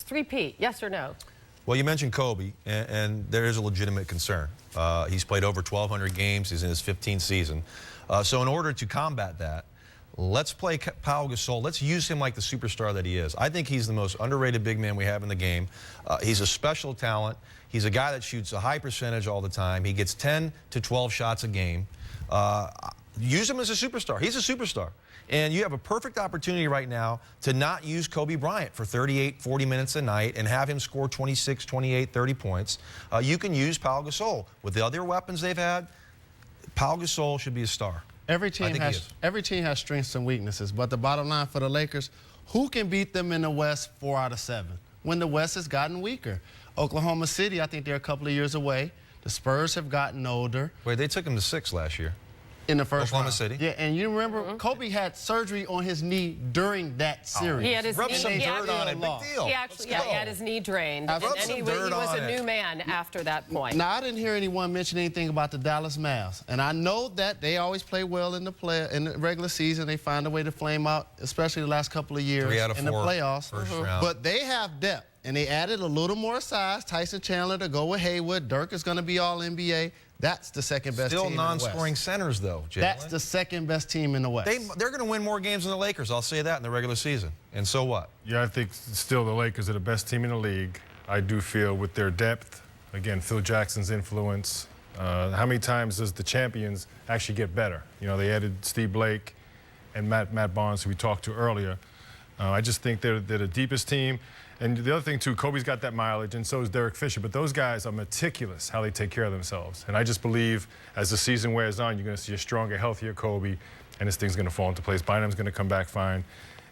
Three-peat, yes or no? Well, you mentioned Kobe, and there is a legitimate concern. He's played over 1,200 games. He's in his 15th season. So in order to combat that, let's play Pau Gasol. Let's use him like the superstar that he is. I think he's the most underrated big man we have in the game. He's a special talent. He's a guy that shoots a high percentage all the time. He gets 10 to 12 shots a game. Use him as a superstar. He's a superstar. And you have a perfect opportunity right now to not use Kobe Bryant for 38, 40 minutes a night and have him score 26, 28, 30 points. You can use Pau Gasol. With the other weapons they've had, Pau Gasol should be a star. Every team has strengths and weaknesses, but the bottom line for the Lakers, who can beat them in the West 4 out of 7 when the West has gotten weaker? Oklahoma City, I think they're a couple of years away. The Spurs have gotten older. Wait, they took him to 6 last year. In the first Oklahoma round. City. Yeah, and you remember Kobe had surgery on his knee during that series. He had his Rub knee, some dirt on it. Big deal. He actually, he had his knee drained, and Rub some he dirt was on a new man after that point. Now, I didn't hear anyone mention anything about the Dallas Mavs, and I know that they always play well in the regular season. They find a way to flame out, especially the last couple of years 3 out of 4 in the playoffs. First round. But they have depth, and they added a little more size. Tyson Chandler to go with Hayward. Dirk is going to be all NBA. That's the second best team in the West. Still non-scoring centers, though, Jalen. That's the second best team in the West. They're going to win more games than the Lakers. I'll say that in the regular season. And so what? Yeah, I think still the Lakers are the best team in the league. I do feel with their depth, again, Phil Jackson's influence. How many times does the champions actually get better? You know, they added Steve Blake and Matt Barnes, who we talked to earlier. I just think they're the deepest team. And the other thing, too, Kobe's got that mileage, and so is Derek Fisher. But those guys are meticulous how they take care of themselves. And I just believe as the season wears on, you're going to see a stronger, healthier Kobe, and this thing's going to fall into place. Bynum's going to come back fine.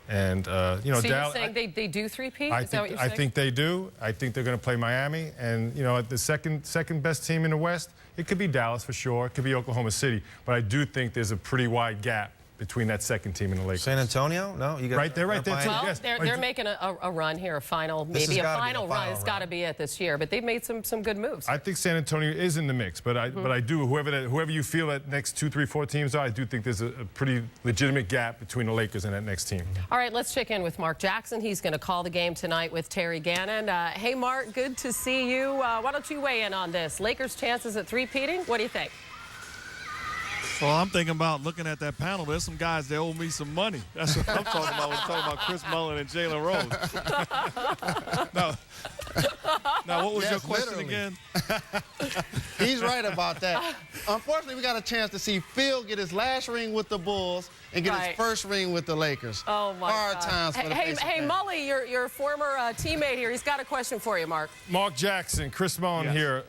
And, you know, so you're saying they do three-peat? Is that what you're saying? I think they do. I think they're going to play Miami. And, you know, the second best team in the West, it could be Dallas for sure. It could be Oklahoma City. But I do think there's a pretty wide gap between that second team and the Lakers. San Antonio? No, you got right there, too. Well, yes. they're making a run here, maybe a final run. It's got to be it this year, but they've made some good moves. I think San Antonio is in the mix, but I do whoever you feel that next 2, 3, 4 teams are, I do think there's a pretty legitimate gap between the Lakers and that next team. All right, let's check in with Mark Jackson. He's going to call the game tonight with Terry Gannon. Hey, Mark, good to see you. Why don't you weigh in on this? Lakers' chances at three-peating? What do you think? Well, I'm thinking about looking at that panel. There's some guys that owe me some money. That's what I'm talking about when I'm talking about Chris Mullin and Jalen Rose. Now, what was your question again? He's right about that. Unfortunately, we got a chance to see Phil get his last ring with the Bulls and get his first ring with the Lakers. Oh, my Hard God. times for the Pacers Hey, fans. Mully, your former teammate here, he's got a question for you, Mark. Mark Jackson, Chris Mullin here.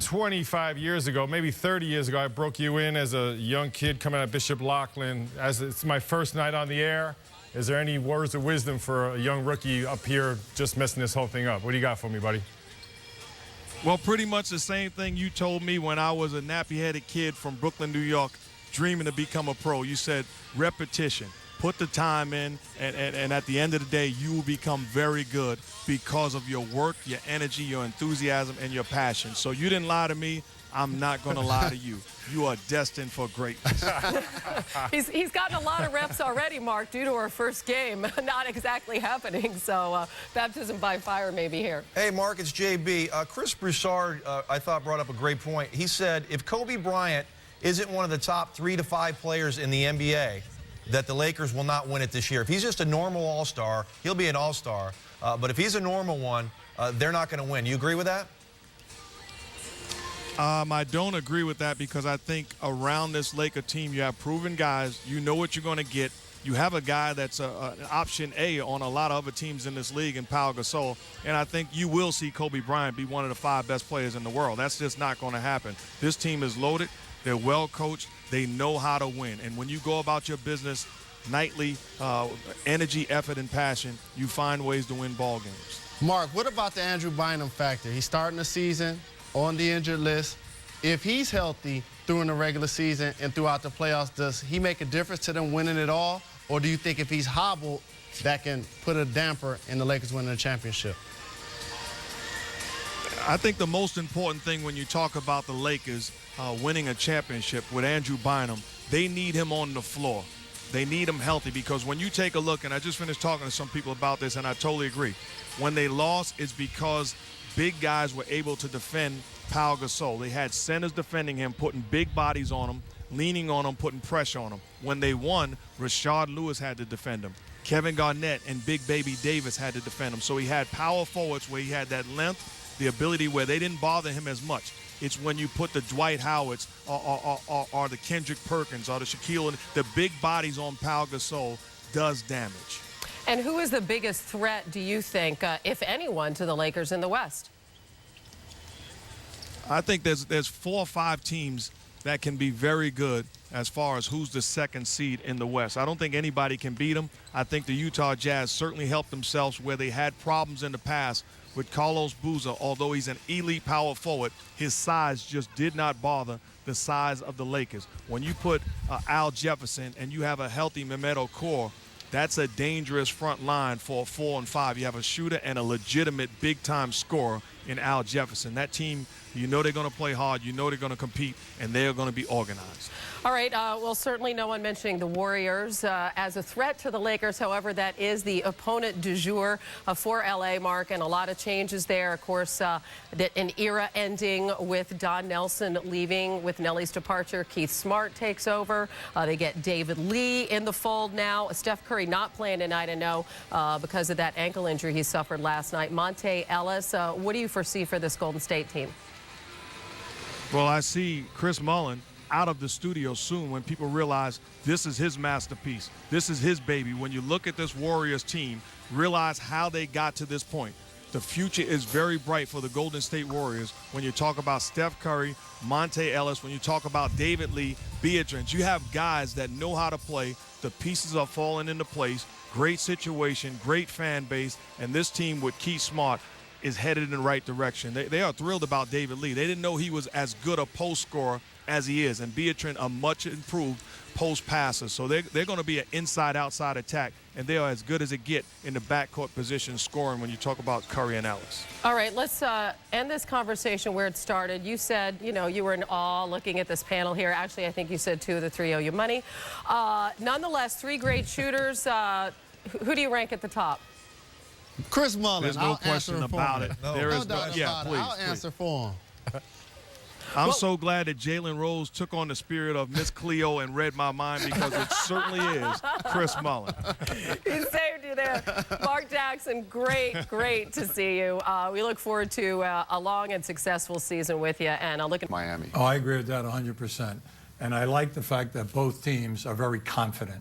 25 years ago, maybe 30 years ago, I broke you in as a young kid coming out of Bishop Loughlin. As it's my first night on the air, is there any words of wisdom for a young rookie up here just messing this whole thing up? What do you got for me, buddy? Well, pretty much the same thing you told me when I was a nappy-headed kid from Brooklyn, New York, dreaming to become a pro. You said repetition. Put the time in, and at the end of the day, you will become very good because of your work, your energy, your enthusiasm, and your passion. So you didn't lie to me. I'm not going to lie to you. You are destined for greatness. He's gotten a lot of reps already, Mark, due to our first game not exactly happening. So baptism by fire maybe here. Hey, Mark, it's JB. Chris Broussard, I thought, brought up a great point. He said if Kobe Bryant isn't one of the top 3 to 5 players in the NBA, that the Lakers will not win it this year. If he's just a normal all-star, he'll be an all-star. But if he's a normal one, they're not going to win. You agree with that? I don't agree with that because I think around this Laker team, you have proven guys. You know what you're going to get. You have a guy that's an option A on a lot of other teams in this league in Pau Gasol. And I think you will see Kobe Bryant be one of the 5 best players in the world. That's just not going to happen. This team is loaded. They're well coached. They know how to win. And when you go about your business nightly, energy, effort, and passion, you find ways to win ball games. Mark, what about the Andrew Bynum factor? He's starting the season on the injured list. If he's healthy during the regular season and throughout the playoffs, does he make a difference to them winning it all? Or do you think if he's hobbled, that can put a damper in the Lakers winning the championship? I think the most important thing when you talk about the Lakers winning a championship with Andrew Bynum, they need him on the floor. They need him healthy because when you take a look, and I just finished talking to some people about this, and I totally agree. When they lost, it's because big guys were able to defend Pau Gasol. They had centers defending him, putting big bodies on him, leaning on him, putting pressure on him. When they won, Rashard Lewis had to defend him. Kevin Garnett and Big Baby Davis had to defend him. So he had power forwards where he had that length, the ability where they didn't bother him as much. It's when you put the Dwight Howards or the Kendrick Perkins or the Shaquille, the big bodies on Pau Gasol does damage. And who is the biggest threat, do you think, if anyone, to the Lakers in the West? I think there's 4 or 5 teams that can be very good as far as who's the second seed in the West. I don't think anybody can beat them. I think the Utah Jazz certainly helped themselves where they had problems in the past with Carlos Boozer. Although he's an elite power forward, his size just did not bother the size of the Lakers. When you put Al Jefferson and you have a healthy Mehmet Okur, that's a dangerous front line for a 4 and 5. You have a shooter and a legitimate big-time scorer in Al Jefferson. That team, you know they're going to play hard, you know they're going to compete, and they're going to be organized. All right, well, certainly no one mentioning the Warriors as a threat to the Lakers. However, that is the opponent du jour for L.A., Mark, and a lot of changes there. Of course, an era ending with Don Nelson leaving with Nelly's departure. Keith Smart takes over. They get David Lee in the fold now. Steph Curry not playing tonight, I know, because of that ankle injury he suffered last night. Monte Ellis, what do you foresee for this Golden State team? Well, I see Chris Mullin out of the studio soon when people realize this is his masterpiece. This is his baby. When you look at this Warriors team, realize how they got to this point. The future is very bright for the Golden State Warriors when you talk about Steph Curry, Monte Ellis, when you talk about David Lee, Beatrice. You have guys that know how to play. The pieces are falling into place. Great situation, great fan base, and this team with Keith Smart is headed in the right direction. They are thrilled about David Lee. They didn't know he was as good a post scorer as he is, and Beatrice a much improved post passer. So they're going to be an inside-outside attack, and they are as good as it get in the backcourt position scoring when you talk about Curry and Ellis. All right, let's end this conversation where it started. You said, you know, you were in awe looking at this panel here. Actually, I think you said 2 of the 3 owe you money. Nonetheless, 3 great shooters. Who do you rank at the top? Chris Mullin. There's no question about it. No, There is doubt about it. I'll answer for him. I'm so glad that Jalen Rose took on the spirit of Miss Cleo and read my mind, because it certainly is Chris Mullin. He saved you there. Mark Jackson, great to see you. We look forward to a long and successful season with you. And I'll look at Miami. Oh, I agree with that 100%. And I like the fact that both teams are very confident,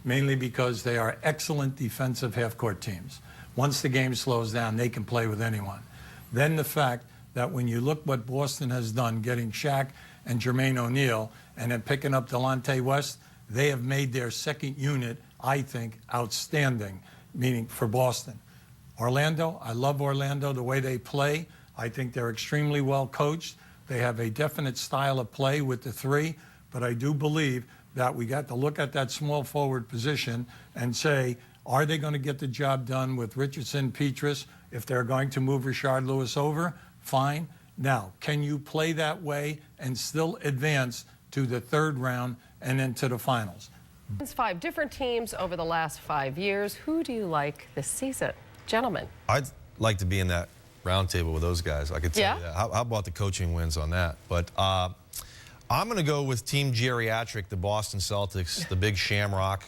mainly because they are excellent defensive half-court teams. Once the game slows down, they can play with anyone. Then the fact that when you look what Boston has done, getting Shaq and Jermaine O'Neal, and then picking up Delonte West, they have made their second unit, I think, outstanding, meaning for Boston. Orlando, I love Orlando, the way they play. I think they're extremely well coached. They have a definite style of play with the 3, but I do believe that we got to look at that small forward position and say, are they going to get the job done with Richardson, Petrus? If they're going to move Rashard Lewis over, fine. Now, can you play that way and still advance to the 3rd round and then to the finals? 5 different teams over the last 5 years. Who do you like this season? Gentlemen. I'd like to be in that roundtable with those guys. I could tell you that. How about the coaching wins on that? But I'm going to go with Team Geriatric, the Boston Celtics, the big Shamrock.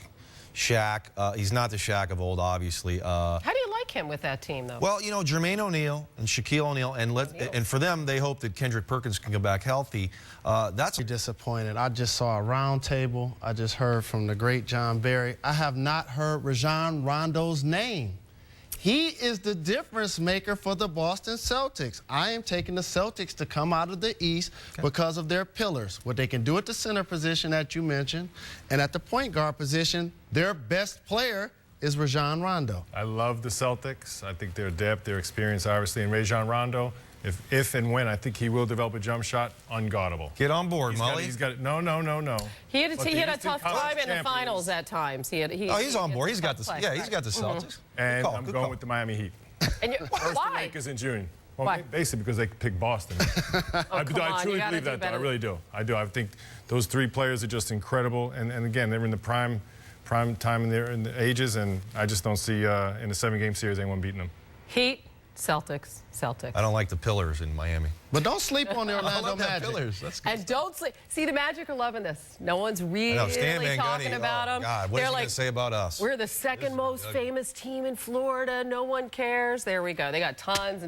Shaq, he's not the Shaq of old, obviously. How do you like him with that team, though? Well, you know, Jermaine O'Neal and Shaquille O'Neal, and for them, they hope that Kendrick Perkins can come back healthy. That's Disappointed. I just saw a round table. I just heard from the great John Barry. I have not heard Rajon Rondo's name. He is the difference maker for the Boston Celtics. I am taking the Celtics to come out of the East because of their pillars. What they can do at the center position that you mentioned, and at the point guard position, their best player is Rajon Rondo. I love the Celtics. I think their depth, their experience, obviously, and Rajon Rondo, if and when I think he will develop a jump shot, unguardable. Get on board, Mully. He's got no. He had a tough time in the finals at times. He's on board. He's got the Celtics. And I'm going with the Miami Heat. And First the Lakers in June. Well, Why? basically because they picked Boston. I truly believe that, though. I really do. I think those 3 players are just incredible. And again, they're in the prime prime time in the ages, and I just don't see in a 7-game series anyone beating them. Heat, Celtics, Celtics. I don't like the pillars in Miami. But don't sleep on the I Orlando love that Magic. pillars. That's good. And don't see the Magic are loving this. No one's really I know, Stan Van talking Gundy, about them. God, what is he going to say about us? We're the second most famous team in Florida. No one cares. There we go. They got tons and